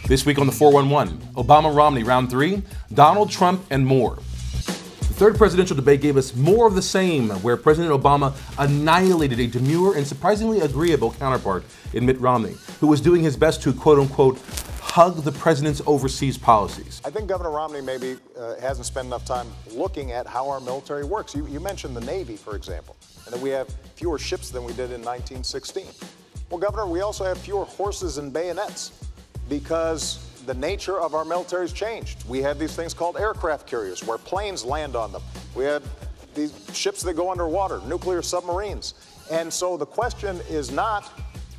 This week on the 411, Obama-Romney round 3, Donald Trump and more. The third presidential debate gave us more of the same, where President Obama annihilated a demure and surprisingly agreeable counterpart in Mitt Romney, who was doing his best to quote-unquote hug the president's overseas policies. I think Governor Romney maybe hasn't spent enough time looking at how our military works. You mentioned the Navy, for example, and that we have fewer ships than we did in 1916. Well, Governor, we also have fewer horses and bayonets because the nature of our military has changed. We have these things called aircraft carriers where planes land on them. We have these ships that go underwater, nuclear submarines. And so the question is not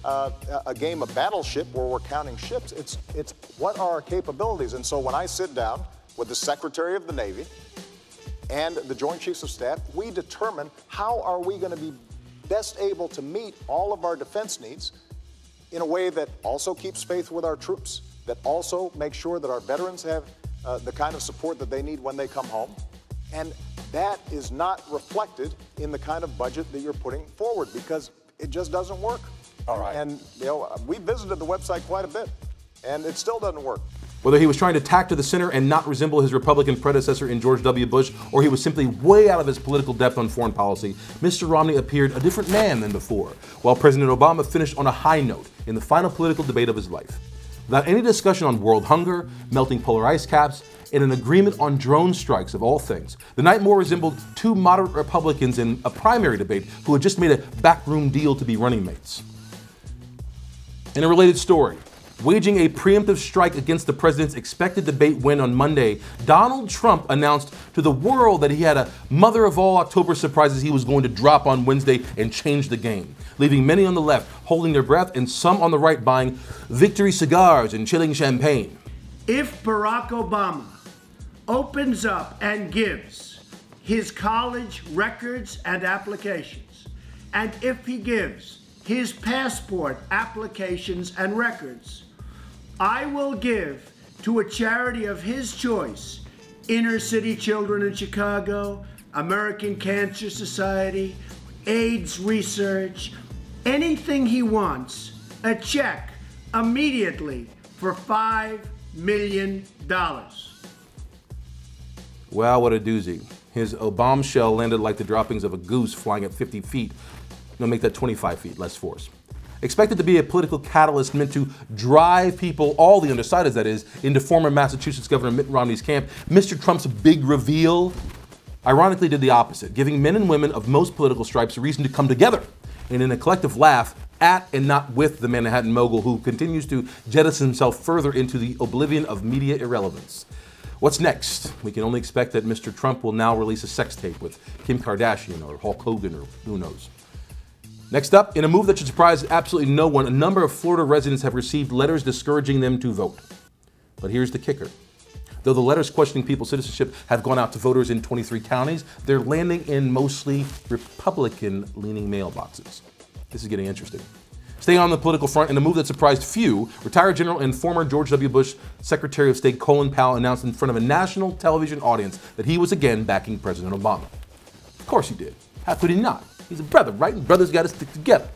a game of battleship where we're counting ships. It's what are our capabilities? And so when I sit down with the Secretary of the Navy and the Joint Chiefs of Staff, we determine how are we going to be best able to meet all of our defense needs in a way that also keeps faith with our troops, that also makes sure that our veterans have the kind of support that they need when they come home. And that is not reflected in the kind of budget that you're putting forward because it just doesn't work. All right. And, we visited the website quite a bit, and it still doesn't work. Whether he was trying to tack to the center and not resemble his Republican predecessor in George W. Bush, or he was simply way out of his political depth on foreign policy, Mr. Romney appeared a different man than before, while President Obama finished on a high note in the final political debate of his life. Without any discussion on world hunger, melting polar ice caps, and an agreement on drone strikes of all things, the night more resembled two moderate Republicans in a primary debate who had just made a backroom deal to be running mates. In a related story, waging a preemptive strike against the president's expected debate win on Monday, Donald Trump announced to the world that he had a mother of all October surprises he was going to drop on Wednesday and change the game, leaving many on the left holding their breath and some on the right buying victory cigars and chilling champagne. If Barack Obama opens up and gives his college records and applications, and if he gives his passport applications and records, I will give to a charity of his choice, Inner City Children in Chicago, American Cancer Society, AIDS research, anything he wants, a check immediately for $5 million. Well, what a doozy. His Obama shell landed like the droppings of a goose flying at 50 feet. No, make that 25 feet, less force. Expected to be a political catalyst meant to drive people, all the undecideds that is, into former Massachusetts Governor Mitt Romney's camp, Mr. Trump's big reveal ironically did the opposite, giving men and women of most political stripes a reason to come together and in a collective laugh at and not with the Manhattan mogul who continues to jettison himself further into the oblivion of media irrelevance. What's next? We can only expect that Mr. Trump will now release a sex tape with Kim Kardashian or Hulk Hogan or who knows. Next up, in a move that should surprise absolutely no one, a number of Florida residents have received letters discouraging them to vote. But here's the kicker. Though the letters questioning people's citizenship have gone out to voters in 23 counties, they're landing in mostly Republican-leaning mailboxes. This is getting interesting. Staying on the political front, in a move that surprised few, retired General and former George W. Bush Secretary of State Colin Powell announced in front of a national television audience that he was again backing President Obama. Of course he did. How could he not? He's a brother, right? And brothers got to stick together.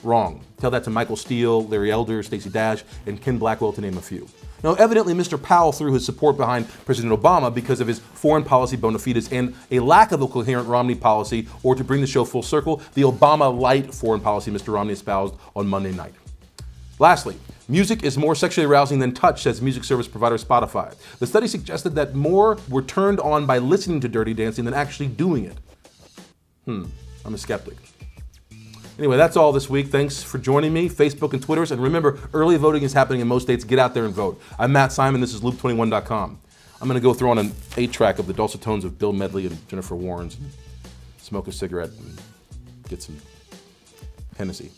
Wrong. Tell that to Michael Steele, Larry Elder, Stacey Dash, and Ken Blackwell, to name a few. Now, evidently, Mr. Powell threw his support behind President Obama because of his foreign policy bona fides and a lack of a coherent Romney policy, or to bring the show full circle, the Obama-light foreign policy Mr. Romney espoused on Monday night. Lastly, music is more sexually arousing than touch, says music service provider Spotify. The study suggested that more were turned on by listening to Dirty Dancing than actually doing it. I'm a skeptic. Anyway, that's all this week. Thanks for joining me, Facebook and Twitters. And remember, early voting is happening in most states. Get out there and vote. I'm Matt Simon. This is Loop21.com. I'm going to go throw on an 8-track of the dulcet tones of Bill Medley and Jennifer Warnes, and smoke a cigarette and get some Hennessy.